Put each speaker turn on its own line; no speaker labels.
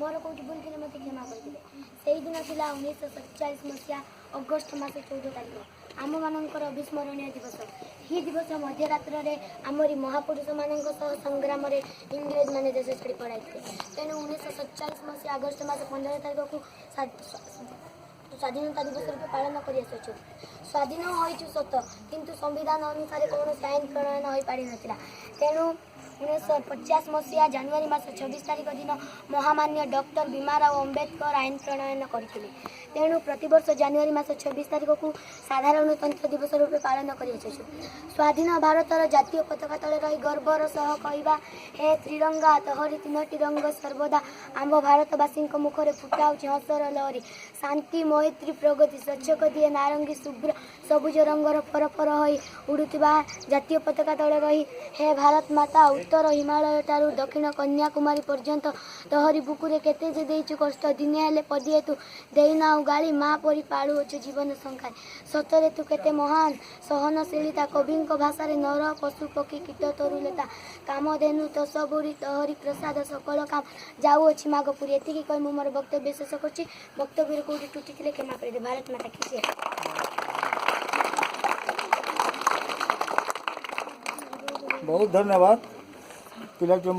मोर कौटी भूल थे मत क्षमा कर दिन था 1947 मसीहा अगस्ट मास 14 तारीख आम मानकर अविस्मरणीय दिवस। ही दिवस मध्यरात्र आमरी महापुरुष मान संग्राम इंग्रेज मैंने देश छाड़ी पढ़ाई तेणु 1947 मसीहा अगस्ट मास 15 तारीख को स्वाधीनता दिवस रूप पालन कर स्वाधीन हो सत किंतु संविधान अनुसार कौन आईन प्रणयन हो पारि ना तेणु 1950 मसीहा जनवरी मास 26 तारीख दिन महामान्य डॉक्टर भीमराव अम्बेडकर आईन प्रणयन करते तेणु प्रतिवर्ष जनवरी मास 26 तारीख को साधारणतंत्र दिवस रूप पालन कर स्वाधीन भारतर जातीय पताका तले रही गर्वर सह कहवा हे त्रिरंगा तोहरी तीनोटी रंग सर्वदा आम भारतवासी मुखरे फुटाऊँ हसर लहरी शांति मैत्री प्रगति स्वच्छ दिए नारंगी शुभ्र सबुज रंगर फरफर हो उड़ुवा जातीय पताका तले रही हे भारत माता उत्तर हिमालय ठारू दक्षिण कन्याकुमारी पर्यंत तोहरी बुकुरे केते जे देइछु कष्ट दिने हेले पदिए तू देना गाड़ी माँ परी पाड़ुअछु जीवन संख्या सतरे तू केते महान सहनशीलता कवि भाषा नर पशु पक्षी कीट तरुलता कामधेनु तो सबुरी तोहरी प्रसाद सकल काम जाऊँगी माघपुरी एति कही मुझे मोर वक्तव्य शेष कर वक्तव्य कौटी टूटी क्षमा कर भारत माता की
बहुत धन्यवाद पिला।